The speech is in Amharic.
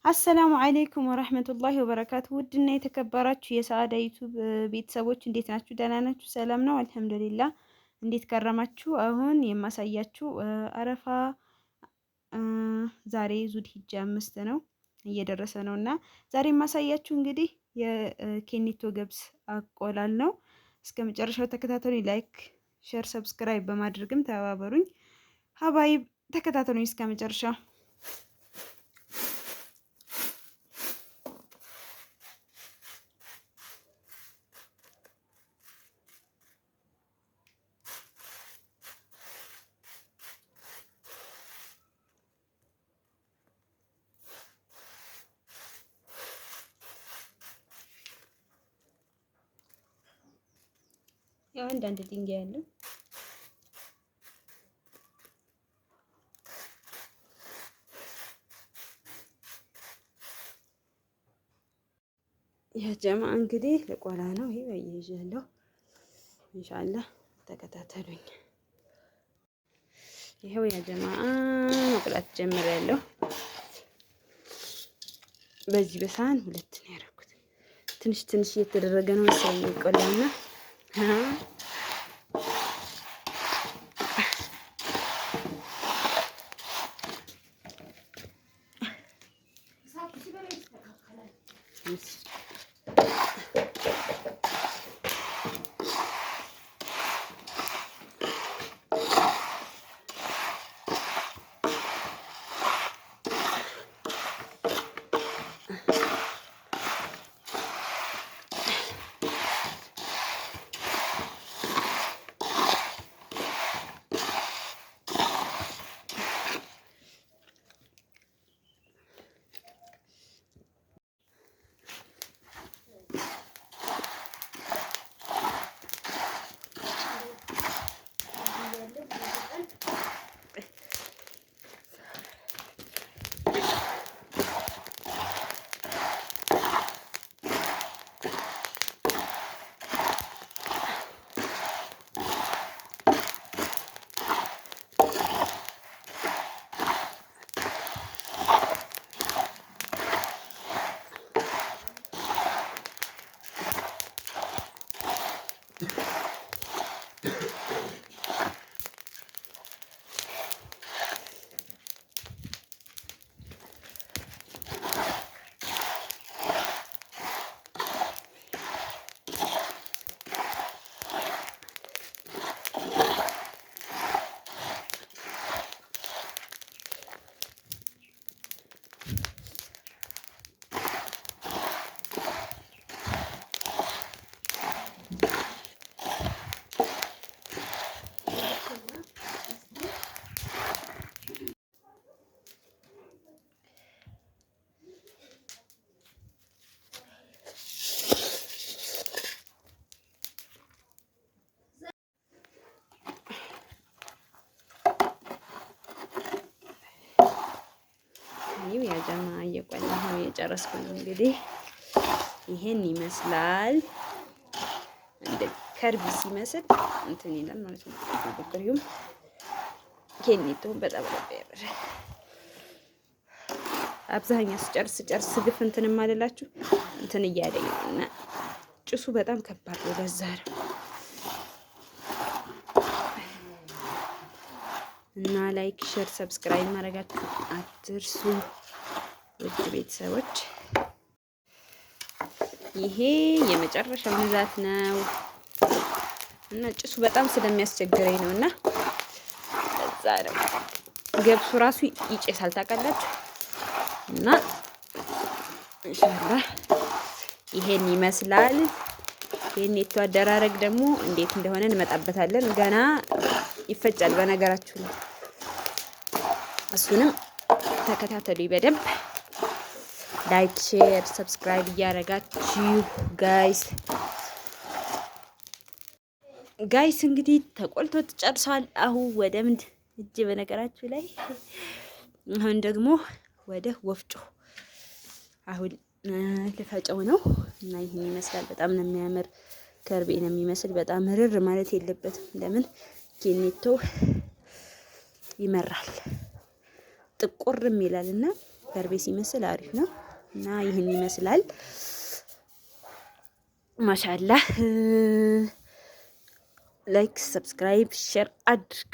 አሰላሙ አለይኩም ወራህመቱላሂ ወበረካቱ። ውድና የተከበራችሁ የሰዓዳ ዩቱብ ቤተሰቦች እንዴት ናችሁ? ደህና ናችሁ? ሰላም ነው? አልሐምዱሊላህ። እንዴት ከረማችሁ? አሁን የማሳያችሁ አረፋ ዛሬ ዙልሂጃ 5 ነው እየደረሰ ነው እና ዛሬ የማሳያችሁ እንግዲህ የኬኒቶ ገብስ አቆላል ነው። እስከ መጨረሻው ተከታተሉኝ። ላይክ፣ ሼር፣ ሰብስክራይብ በማድረግም ተባበሩኝ። ሀባይብ ተከታተሉኝ እስከ መጨረሻው። ያው አንዳንድ ድንጋይ ያለው ያ ጀማ እንግዲህ ለቆላ ነው። ይሄ በየይዣለሁ ኢንሻአላህ ተከታተሉኝ። ይሄው ያ ጀማ መቁላት ጀምሬያለሁ። በዚህ በሳህን ሁለት ነው ያደረኩት። ትንሽ ትንሽ እየተደረገ ነው መሰለኝ ቆላና ያ ጀማ እየቆላሁ እየጨረስኩ ነው። እንግዲህ ይሄን ይመስላል። እንደ ከርቢ ሲመስል እንትን ይላል ማለት ነው። በቅሪውም ኬኒቶን በጣም ያበረ አብዛኛው ስጨርስ ግፍ እንትን ማለላችሁ እንትን እያለኝ እና ጭሱ በጣም ከባድ ነው። ለዛ ነው እና ላይክ፣ ሼር፣ ሰብስክራይብ ማድረጋችሁ አትርሱ ውድ ቤተሰቦች። ይሄ የመጨረሻው ንዛት ነው እና ጭሱ በጣም ስለሚያስቸግረኝ ነው እና ለዛ ነው። ገብሱ ራሱ ይጨሳል ታውቃላችሁ። እና ኢንሻአላህ ይሄን ይመስላል። የኔቶ አደራረግ ደግሞ እንዴት እንደሆነ እንመጣበታለን። ገና ይፈጫል በነገራችሁ ላይ እሱንም ተከታተሉ በደንብ። ላይክ፣ ሼር፣ ሰብስክራይብ እያደረጋችሁ ጋይስ እንግዲህ ተቆልቶ ተጨርሷል። አሁን ወደ ምን እጅ በነገራችሁ ላይ አሁን ደግሞ ወደ ወፍጮ አሁን ልፈጨው ነው እና ይሄን ይመስላል። በጣም ነው የሚያምር ከርቤ ነው የሚመስል። በጣም ርር ማለት የለበትም። ለምን ኬኒቶ ይመራል ጥቁርም ይላልና ከርቤ ሲመስል አሪፍ ነው እና ይህን ይመስላል። ማሻአላህ ላይክ፣ ሰብስክራይብ፣ ሼር አድርጉ።